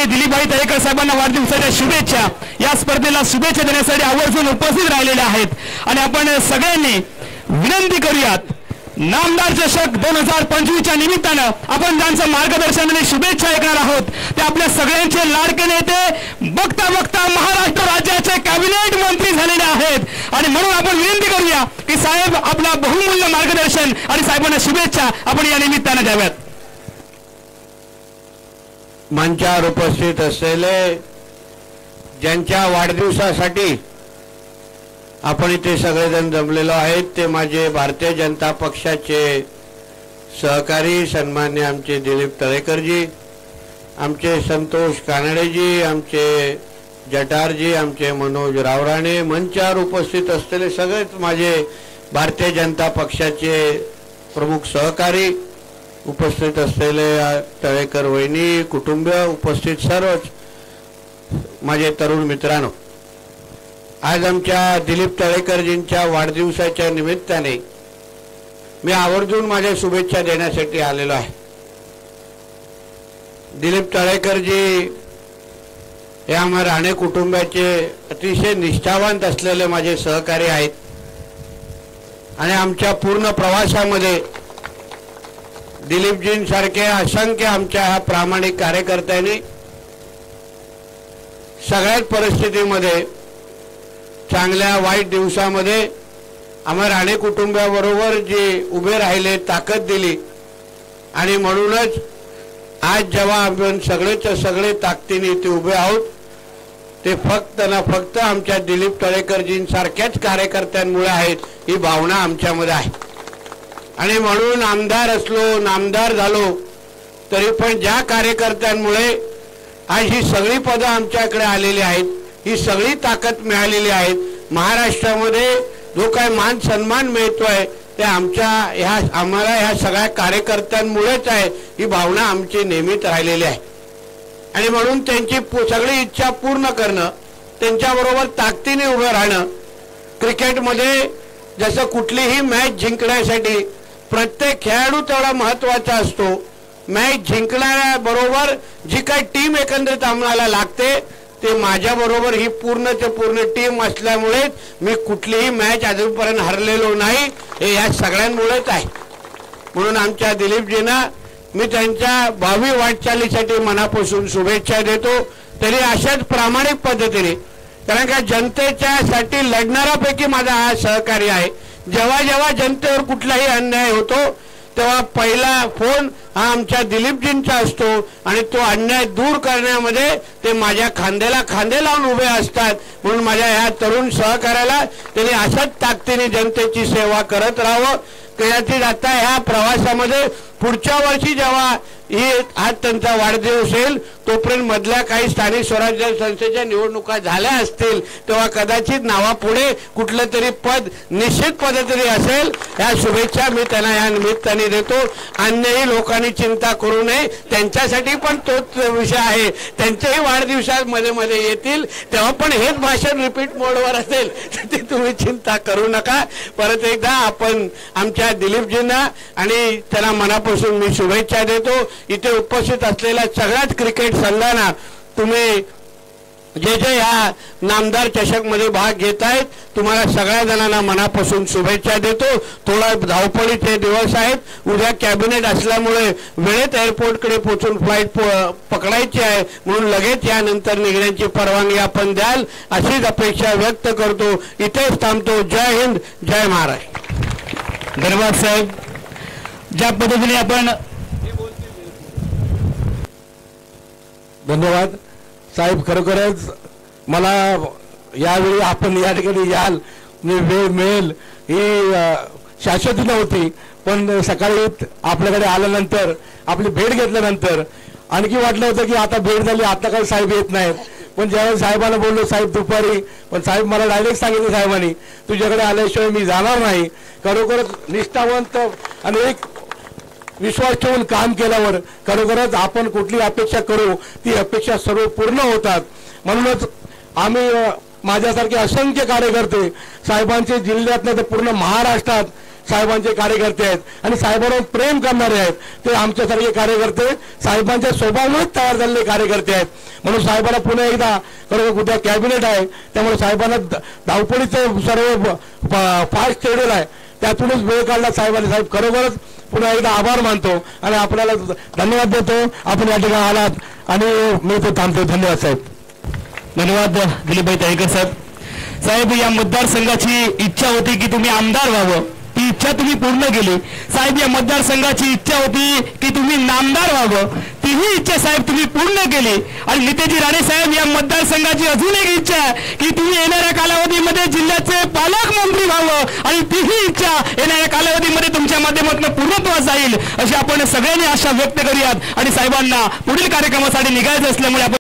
आणि दिलीपभाई तळेकर साहेबांना वाढदिवसाच्या शुभेच्छा। या स्पर्धेला शुभेच्छा देण्यासाठी आवर्जून उपस्थित राहिलेले आहेत आणि आपण सगळ्यांनी विनंती करूयात, नामदार चषक 2025च्या निमित्तानं आपण ज्यांचं मार्गदर्शन आणि शुभेच्छा ऐकणार आहोत ते आपल्या सगळ्यांचे लाडके नेते, बघता बघता महाराष्ट्र राज्याचे कॅबिनेट मंत्री झालेले आहेत आणि म्हणून आपण विनंती करूया की साहेब आपला बहुमूल्य मार्गदर्शन आणि साहेबांना शुभेच्छा आपण या निमित्तानं द्याव्यात। मंचावर उपस्थित असलेले ज्यांच्या वाढदिवसासाठी आपण इथे सगळेजण जमलेलो आहेत ते माझे भारतीय जनता पक्षाचे सहकारी सन्मान्य आमचे दिलीप तळेकरजी, आमचे संतोष कानडेजी, आमचे जटारजी, आमचे मनोज रावराणे, मंचावर उपस्थित असलेले सगळेच माझे भारतीय जनता पक्षाचे प्रमुख सहकारी, उपस्थित असलेले तळेकर वहिनी, कुटुंबीय, उपस्थित सर्वच माझे तरुण मित्रांनो, आज आमच्या दिलीप तळेकरजींच्या वाढदिवसाच्या निमित्ताने मी आवर्जून माझ्या शुभेच्छा देण्यासाठी आलेलो आहे। दिलीप तळेकरजी हे आम्हा राणे कुटुंबाचे अतिशय निष्ठावंत असलेले माझे सहकारी आहेत आणि आमच्या पूर्ण प्रवासामध्ये दिलीपजींसारखे असंख्य आमच्या ह्या प्रामाणिक कार्यकर्त्यांनी सगळ्याच परिस्थितीमध्ये, चांगल्या वाईट दिवसामध्ये आम्हा राणे कुटुंबाबरोबर जे उभे राहिले, ताकद दिली आणि म्हणूनच आज जेव्हा आपण सगळे ताकदीने इथे उभे आहोत ते फक्त ना फक्त आमच्या दिलीप तळेकरजींसारख्याच कार्यकर्त्यांमुळे आहेत, ही भावना आमच्यामध्ये आहे। आणि म्हणून आमदार असलो, नामदार झालो तरी पण ज्या कार्यकर्त्यांमुळे आज ही सगळी पदं आमच्याकडे आलेली आहेत, ही सगळी ताकद मिळालेली आहे, महाराष्ट्रामध्ये जो काय मान सन्मान मिळतोय ते आम्हाला ह्या सगळ्या कार्यकर्त्यांमुळेच आहे, ही भावना आमची नेहमीच राहिलेली आहे। आणि म्हणून त्यांची सगळी इच्छा पूर्ण करणं, त्यांच्याबरोबर ताकदीने उभं राहणं। क्रिकेटमध्ये जसं कुठलीही मॅच जिंकण्यासाठी प्रत्येक खेळाडू तेवढा महत्त्वाचा असतो, मॅच जिंकण्याबरोबर जी काही टीम एकंदरीत आम्हाला लागते ते माझ्याबरोबर ही पूर्ण टीम असल्यामुळे मी कुठलीही मॅच अजूनपर्यंत हरलेलो नाही, हे या सगळ्यांमुळेच आहे। म्हणून आमच्या दिलीपजींना मी त्यांच्या भावी वाटचालीसाठी मनापासून शुभेच्छा देतो। तरी अशाच प्रामाणिक पद्धतीने, कारण का जनतेच्यासाठी लढणाऱ्यापैकी माझा हा सहकारी आहे। जेव्हा जेव्हा जनतेवर कुठलाही अन्याय होतो तेव्हा पहिला फोन हा आमच्या दिलीपजींचा असतो आणि तो अन्याय दूर करण्यामध्ये ते माझ्या खांद्याला खांदे लावून उभे असतात। म्हणून माझ्या ह्या तरुण सहकार्याला त्यांनी अशाच ताकदीने जनतेची सेवा करत राहावं। कदाचित आता ह्या प्रवासामध्ये पुढच्या वर्षी जेव्हा आज त्यांचा वाढदिवस येईल तोपर्यंत मधल्या काही स्थानिक स्वराज्य संस्थेच्या निवडणुका झाल्या असतील तेव्हा कदाचित नावापुढे कुठलं तरी पद निश्चित पद्धतीने असेल, या शुभेच्छा मी त्यांना या निमित्ताने देतो। अन्यही लोकांनी चिंता करू नये, त्यांच्यासाठी पण तोच विषय आहे, त्यांच्याही वाढदिवसामध्ये मध्ये येतील तेव्हा पण हेच भाषण रिपीट मोडवर असेल, ते तुम्ही चिंता करू नका। परत एकदा आपण आमच्या दिलीपजींना आणि त्यांना मनापासून मी शुभेच्छा देतो। इथे उपस्थित असलेल्या सगळ्याच क्रिकेट संघांना तुम्ही जे ह्या नामदार चषक मध्ये भाग घेत आहेत तुम्हाला सगळ्या जणांना मनापासून शुभेच्छा देतो। थोडा धावपळीचे दिवस आहेत, उद्या कॅबिनेट असल्यामुळे वेळेत एअरपोर्टकडे पोहोचून फ्लाईट पकडायची आहे, म्हणून लगेच यानंतर निघण्याची परवानगी आपण द्याल अशीच अपेक्षा व्यक्त करतो। इथेच थांबतो। जय हिंद, जय महाराष्ट्र। धन्यवाद साहेब। ज्या पद्धतीने आपण धन्यवाद साहेब, खरोखरच मला यावेळी आपण या ठिकाणी याल, वेळ मिळेल ही शाश्वती नव्हती, पण सकाळी आपल्याकडे आल्यानंतर आपली भेट घेतल्यानंतर आणखी वाटलं होतं की आता भेट झाली, आता काही साहेब येत नाहीत। पण ज्यावेळेस साहेबांना बोललो साहेब दुपारी, पण साहेब मला डायरेक्ट सांगितलं साहेबांनी तुझ्याकडे आल्याशिवाय मी जाणार नाही। खरोखरच निष्ठावंत आणि एक विश्वास ठेवून काम केल्यावर खरोखरच आपण कुठली अपेक्षा करू ती अपेक्षा सर्व पूर्ण होतात। म्हणूनच आम्ही माझ्यासारखे असंख्य कार्यकर्ते साहेबांचे जिल्ह्यातनं तर पूर्ण महाराष्ट्रात साहेबांचे कार्यकर्ते आहेत आणि साहेबांवर प्रेम करणारे आहेत. ते आमच्यासारखे कार्यकर्ते साहेबांच्या स्वभावामुळेच तयार झालेले कार्यकर्ते आहेत. म्हणून साहेबांना पुन्हा एकदा खरोखर उद्या कॅबिनेट आहे, त्यामुळे साहेबांना धावपळीचं सर्व फास्ट शेड्यूल आहे, त्यातूनच वेळ काढला साहेबांनी. साहेब खरोखरच पुन्हा एकदा आभार मानतो आणि आपल्याला धन्यवाद देतो. आपण या ठिकाणी आलात आणि मी तो थांबतो. धन्यवाद साहेब. धन्यवाद दिलीपभाई तळेकर साहेब. साहेब, या मतदारसंघाची इच्छा होती की तुम्ही आमदार व्हावं, ती इच्छा तुम्ही पूर्ण केली. साहेब, या मतदारसंघाची इच्छा होती की तुम्ही नामदार व्हावं, तीही इच्छा साहेब तुम्ही पूर्ण केली. आणि नितेजी राणे साहेब, या मतदारसंघाची अजून एक इच्छा आहे की तुम्ही येणाऱ्या कालावधीमध्ये जिल्ह्याचे पालकमंत्री व्हावं आणि तीही इच्छा येणाऱ्या कालावधीमध्ये तुमच्या माध्यमातून पूर्णत्वास जाईल, अशी आपण सगळ्यांनी आशा व्यक्त करूयात. आणि साहेबांना पुढील कार्यक्रमासाठी निघायचं असल्यामुळे आपण